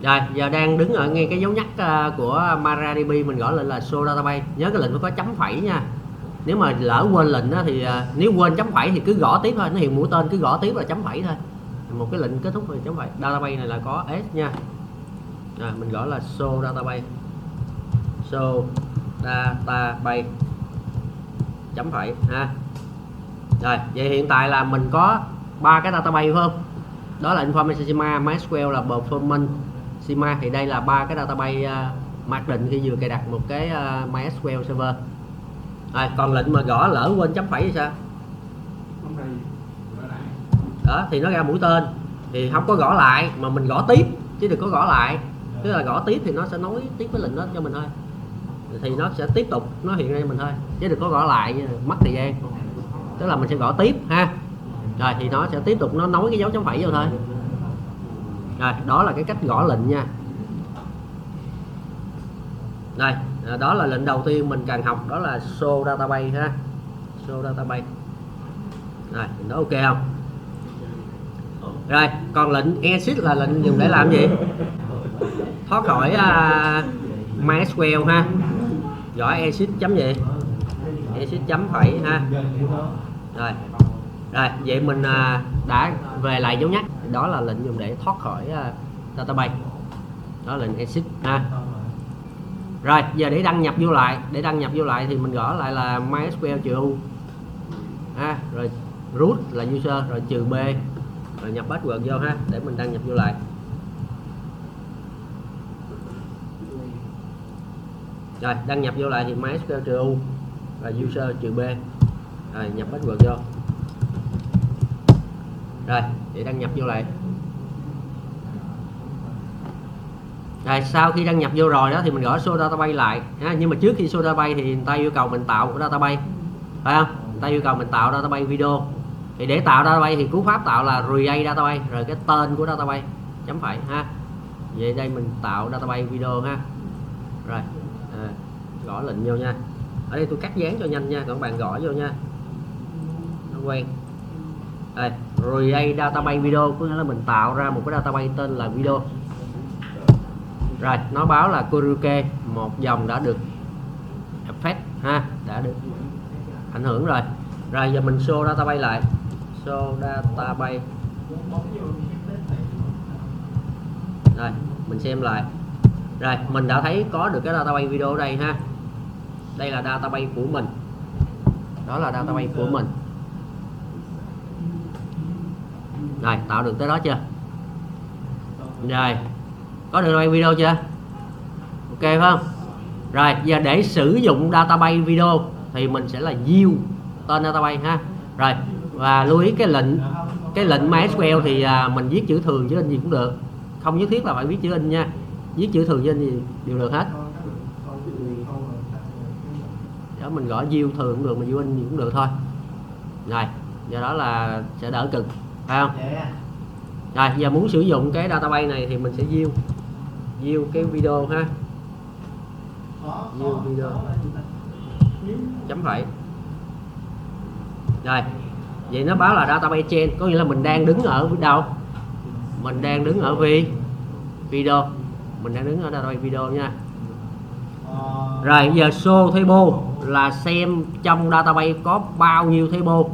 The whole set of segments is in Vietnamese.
Rồi giờ đang đứng ở ngay cái dấu nhắc của MariaDB, mình gõ lên là show database. Nhớ cái lệnh nó có chấm phẩy nha. Nếu mà lỡ quên lệnh đó thì nếu quên chấm phẩy thì cứ gõ tiếp thôi, nó hiện mũi tên cứ gõ tiếp là chấm phẩy thôi. Một cái lệnh kết thúc rồi chấm phẩy. Database này là có s nha. Rồi mình gõ là show database. Show database chấm phẩy ha. Rồi vậy hiện tại là mình có 3 cái database phải không? Đó là Information Schema, MySQL là Performance Schema. Thì đây là 3 cái database mặc định khi vừa cài đặt một cái MySQL server. Rồi, còn lệnh mà gõ lỡ quên chấm phẩy thì sao? Đó thì nó ra mũi tên thì không có gõ lại mà mình gõ tiếp chứ đừng có gõ lại. Tức là gõ tiếp thì nó sẽ nối tiếp với lệnh đó cho mình thôi. Thì nó sẽ tiếp tục nó hiện ra cho mình thôi chứ đừng có gõ lại mất thời gian. Tức là mình sẽ gõ tiếp ha. Rồi thì nó sẽ tiếp tục nó nối cái dấu chấm phẩy vô thôi. Rồi đó là cái cách gõ lệnh nha. Đây đó là lệnh đầu tiên mình cần học, đó là show database ha. Show database. Rồi nó ok không? Rồi còn lệnh exit là lệnh dùng để làm gì? Thoát khỏi MySQL ha. Gõ exit chấm gì? Exit chấm phẩy ha. Rồi vậy mình đã về lại dấu nhắc. Đó là lệnh dùng để thoát khỏi database. Đó là lệnh exit ha. Rồi giờ để đăng nhập vô lại, thì mình gõ lại là MySQL trừ U ha, rồi root là user, rồi trừ B, rồi nhập password vô ha để mình đăng nhập vô lại. Rồi đăng nhập vô lại thì MySQL trừ U rồi user trừ B, rồi nhập password vô. Rồi để đăng nhập vô lại. Rồi sau khi đăng nhập vô rồi đó thì mình gõ show database lại ha. Nhưng mà trước khi show database thì người ta yêu cầu mình tạo một database, phải không? Người ta yêu cầu mình tạo database video. Thì để tạo database thì cú pháp tạo là create database, rồi cái tên của database chấm phẩy ha. Vậy đây mình tạo database video ha. Rồi gõ lệnh vô nha. Ở đây tôi cắt dán cho nhanh nha, còn bạn gõ vô nha, nó quen. Đây create database video có nghĩa là mình tạo ra một cái database tên là video. Rồi nó báo là Kuruke một dòng đã được effect ha, đã được ảnh hưởng rồi. Rồi giờ mình show database lại. Show database. Rồi mình xem lại. Rồi mình đã thấy có được cái database video ở đây ha. Đây là database của mình. Đó là database của mình. Rồi tạo được tới đó chưa? Rồi có được database video chưa? Ok phải không? Rồi giờ để sử dụng database video thì mình sẽ là view tên database ha. Rồi và lưu ý cái lệnh MySQL thì mình viết chữ thường chữ in gì cũng được, không nhất thiết là phải viết chữ in nha, viết chữ thường chữ in gì đều được hết. Đó mình gõ view thường cũng được, mình view in gì cũng được thôi. Rồi do đó là sẽ đỡ cực phải không? Rồi giờ muốn sử dụng cái database này thì mình sẽ view cái video ha. View video chấm phẩy. Rồi vậy nó báo là database chain, có nghĩa là mình đang đứng ở đâu? Mình đang đứng ở video. Mình đang đứng ở database video nha. Rồi giờ show table là xem trong database có bao nhiêu table,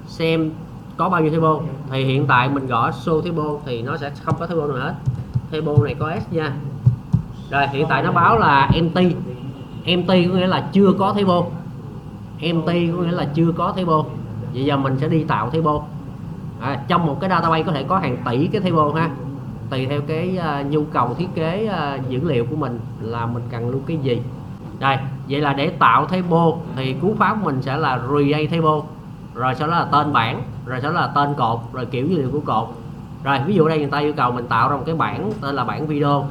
xem có bao nhiêu table. Thì hiện tại mình gõ show table thì nó sẽ không có table nào hết. Table này có S nha. Rồi hiện tại nó báo là empty. Empty có nghĩa là chưa có table. Empty có nghĩa là chưa có table. Vậy giờ mình sẽ đi tạo table. Trong một cái database có thể có hàng tỷ cái table ha. Tùy theo cái nhu cầu thiết kế dữ liệu của mình là mình cần lưu cái gì. Đây, vậy là để tạo table thì cú pháp mình sẽ là create table, rồi sau đó là tên bảng, rồi sau đó là tên cột, rồi kiểu dữ liệu của cột. Rồi ví dụ đây người ta yêu cầu mình tạo ra một cái bảng tên là bảng video.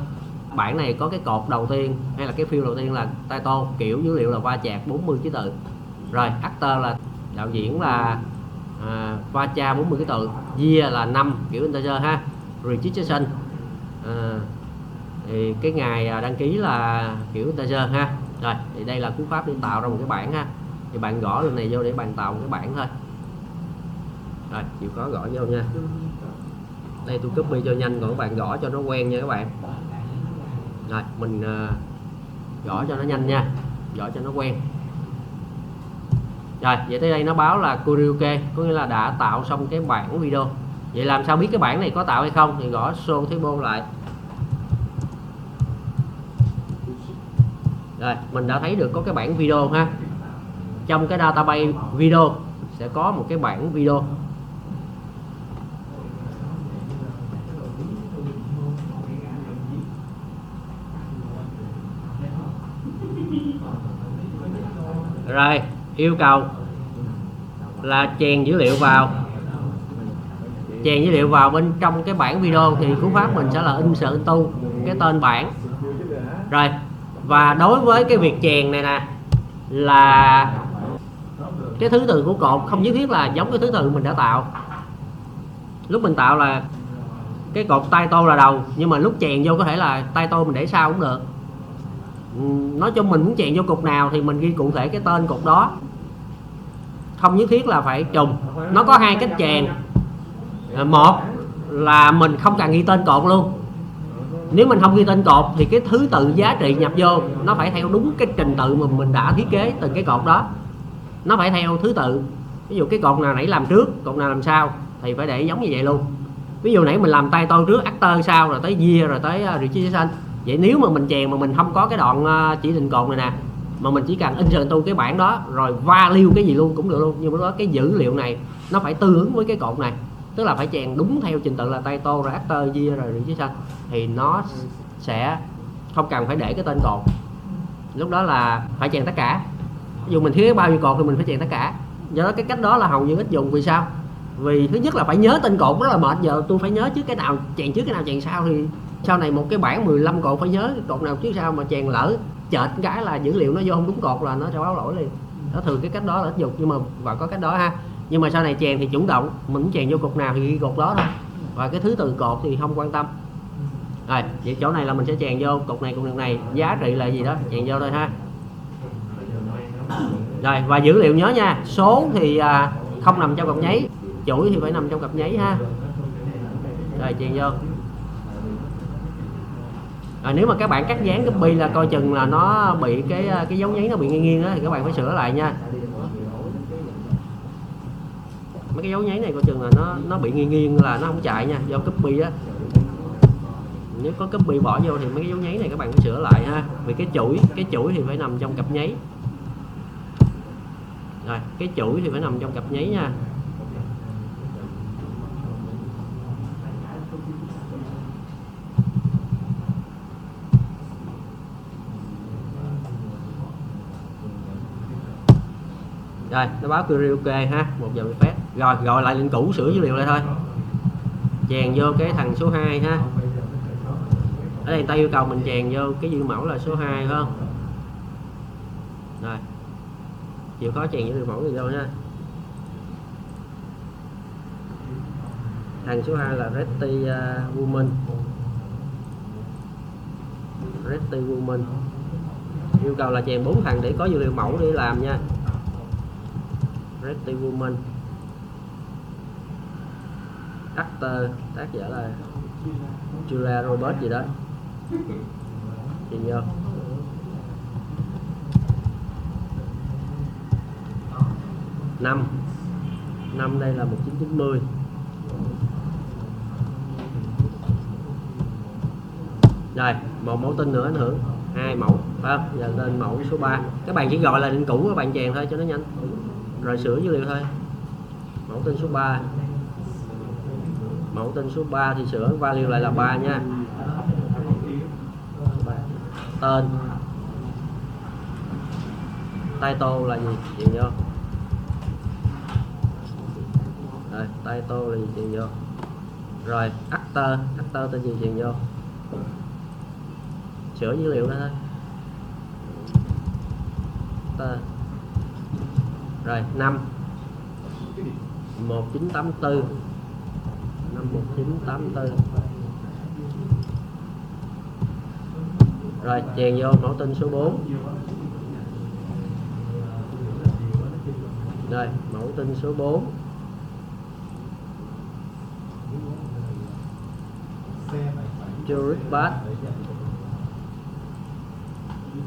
Bảng này có cái cột đầu tiên hay là cái field đầu tiên là title, kiểu dữ liệu là va chạm 40 ký tự. Rồi actor là đạo diễn là va chạm 40 ký tự. Year là năm kiểu integer ha. Registration thì cái ngày đăng ký là kiểu integer ha. Rồi thì đây là cú pháp để tạo ra một cái bảng ha. Thì bạn gõ lên này vô để bạn tạo một cái bảng thôi. Rồi chịu khó gõ vô nha. Đây tôi copy cho nhanh, còn các bạn gõ cho nó quen nha các bạn. Rồi mình gõ cho nó nhanh nha, gõ cho nó quen. Rồi vậy tới đây nó báo là query ok, có nghĩa là đã tạo xong cái bản video. Vậy làm sao biết cái bản này có tạo hay không thì gõ show table lại. Rồi mình đã thấy được có cái bản video ha. Trong cái database video sẽ có một cái bản video. Rồi yêu cầu là chèn dữ liệu vào. Chèn dữ liệu vào bên trong cái bản video thì cú pháp mình sẽ là insert into cái tên bản. Rồi và đối với cái việc chèn này nè là cái thứ tự của cột không nhất thiết là giống cái thứ tự mình đã tạo. Lúc mình tạo là cái cột title là đầu, nhưng mà lúc chèn vô có thể là title mình để sau cũng được. Nói chung mình muốn chèn vô cột nào thì mình ghi cụ thể cái tên cột đó, không nhất thiết là phải trùng. Nó có hai cách chèn. Một là mình không cần ghi tên cột luôn. Nếu mình không ghi tên cột thì cái thứ tự giá trị nhập vô nó phải theo đúng cái trình tự mà mình đã thiết kế từng cái cột đó. Nó phải theo thứ tự. Ví dụ cái cột nào nãy làm trước, cột nào làm sau thì phải để giống như vậy luôn. Ví dụ nãy mình làm title trước, after sau, rồi tới year, rồi tới registration. Vậy nếu mà mình chèn mà mình không có cái đoạn chỉ định cột này nè, mà mình chỉ cần insert into cái bản đó rồi value cái gì luôn cũng được luôn, nhưng mà đó cái dữ liệu này nó phải tương ứng với cái cột này, tức là phải chèn đúng theo trình tự là title rồi after year rồi registration thì nó sẽ không cần phải để cái tên cột. Lúc đó là phải chèn tất cả. Ví dụ mình thiết kế bao nhiêu cột thì mình phải chèn tất cả. Do đó cái cách đó là hầu như ít dùng. Vì sao? Vì thứ nhất là phải nhớ tên cột rất là mệt. Giờ tôi phải nhớ trước cái nào chèn trước, cái nào chèn sau thì sau này một cái bảng 15 cột phải nhớ cột nào trước sau, mà chèn lỡ chệch cái là dữ liệu nó vô không đúng cột là nó sẽ báo lỗi liền. Đó, thường cái cách đó là ít dùng, nhưng mà và có cách đó ha. Nhưng mà sau này chèn thì chủ động, mình muốn chèn vô cột nào thì ghi cột đó thôi, và cái thứ tự cột thì không quan tâm. Rồi vậy chỗ này là mình sẽ chèn vô cột này, giá trị là gì đó chèn vô thôi ha. Rồi và dữ liệu nhớ nha, số thì không nằm trong cặp nháy, chuỗi thì phải nằm trong cặp nháy ha. Rồi chèn vô. Rồi nếu mà các bạn cắt dán copy là coi chừng là nó bị cái dấu nháy nó bị nghiêng nghiêng đó, thì các bạn phải sửa lại nha. Mấy cái dấu nháy này coi chừng là nó bị nghiêng nghiêng là nó không chạy nha, do copy á. Nếu có copy bỏ vô thì mấy cái dấu nháy này các bạn phải sửa lại ha. Vì cái chuỗi thì phải nằm trong cặp nháy. Rồi cái chuỗi thì phải nằm trong cặp nháy nha. Rồi nó báo query ok ha, 1 giờ 10 phép. Rồi gọi lại link cũ, sửa dữ liệu lại thôi. Chèn vô cái thằng số 2 ha. Ở đây người ta yêu cầu mình chèn vô cái dữ mẫu là số 2 phải không? Rồi chịu khó chèn dữ liệu mẫu gì vô nha. Thằng số 2 là Retty Woman. Retty Woman. Yêu cầu là chèn 4 thằng để có dữ liệu mẫu để làm nha. Retty Woman. Actor, tác giả là Julia Roberts gì đó. Chèn vô. Năm đây là 1990. Rồi một mẫu tin nữa ảnh hưởng, 2 mẫu phải không? Giờ lên mẫu số 3. Các bạn chỉ gọi là định cũ, các bạn chèn thôi cho nó nhanh. Rồi sửa dữ liệu thôi. Mẫu tin số 3. Mẫu tin số 3 thì sửa value lại là 3 nha. Tên. Title là gì? Chèn vô. Rồi title là gì? Chèn vô. Rồi actor tên gì? Chèn vô. Sửa dữ liệu đó thôi. Rồi năm 1984. Năm 1984. Rồi chèn vô mẫu tin số 4. Rồi mẫu tin số 4. Juric Bass.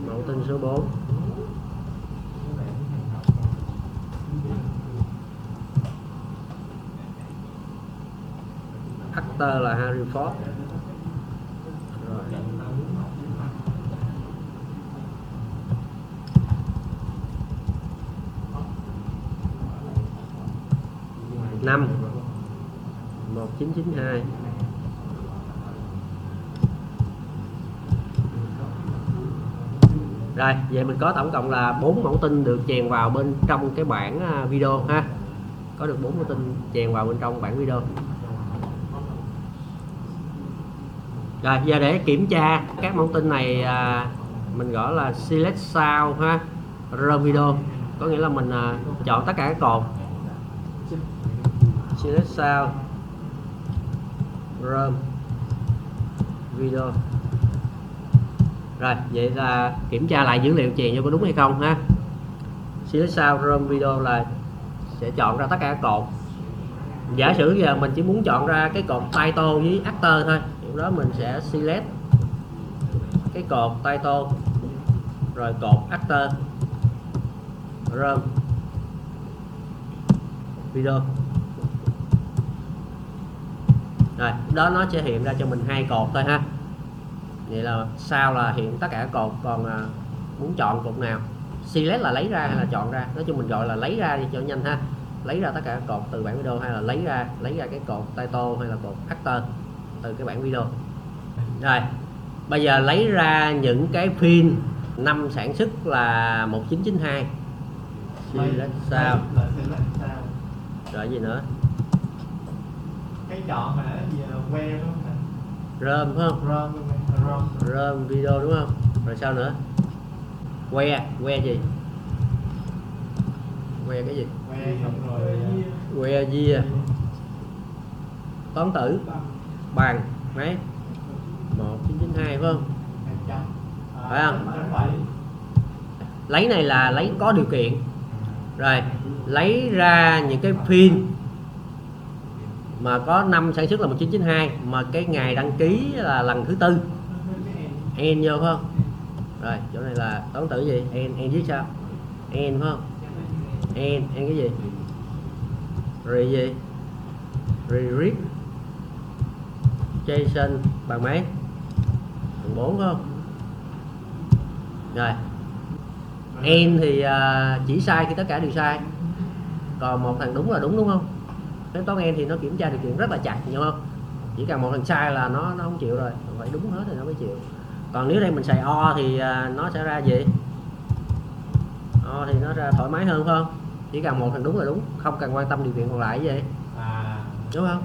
Mẫu tin số 4. Actor là Harry Ford. Rồi. 5 1992. Rồi, vậy mình có tổng cộng là 4 mẫu tin được chèn vào bên trong cái bản video ha. Có được 4 mẫu tin chèn vào bên trong bản video. Rồi, giờ để kiểm tra các mẫu tin này mình gọi là select sound ha, run video, có nghĩa là mình chọn tất cả các cột select sound run video. Rồi, vậy là kiểm tra lại dữ liệu chèn cho có đúng hay không ha. Select sound run video là sẽ chọn ra tất cả các cột. Giả sử giờ mình chỉ muốn chọn ra cái cột title với actor thôi, lúc đó mình sẽ select cái cột title rồi cột actor run video. Rồi đó nó sẽ hiện ra cho mình 2 cột thôi ha. Vậy là sau là hiện tất cả các cột, còn muốn chọn cột nào, select là lấy ra hay là chọn ra, nói chung mình gọi là lấy ra đi cho nhanh ha. Lấy ra tất cả các cột từ bản video, hay là lấy ra cái cột title hay là cột actor từ cái bản video. Rồi bây giờ lấy ra những cái pin năm sản xuất là 1992. Select sao rồi gì nữa, cái chọn mà que đúng không? rơm phải không? Rơm video đúng không? Rồi sao nữa? Que gì? Que cái gì? Que gì à? Toán tử bằng mấy 1992 phải không? Phải không? Lấy này là lấy có điều kiện. Rồi lấy ra những cái pin mà có năm sản xuất là 1992 mà cái ngày đăng ký là lần thứ 4, N vô phải không? Rồi chỗ này là toán tử gì? N viết sao? N phải không? N cái gì? Gì? Read Jason bằng mấy? Bằng 4 phải không? Rồi N thì chỉ sai khi tất cả đều sai, còn một thằng đúng là đúng, đúng không? Nếu toán N thì nó kiểm tra điều kiện rất là chặt, hiểu không? Chỉ cần một thằng sai là nó không chịu rồi, phải đúng hết thì nó mới chịu. Còn nếu đây mình xài O thì nó sẽ ra gì? O thì nó ra thoải mái hơn phải không? Chỉ cần một thằng đúng là đúng, không cần quan tâm điều kiện còn lại gì, đúng không?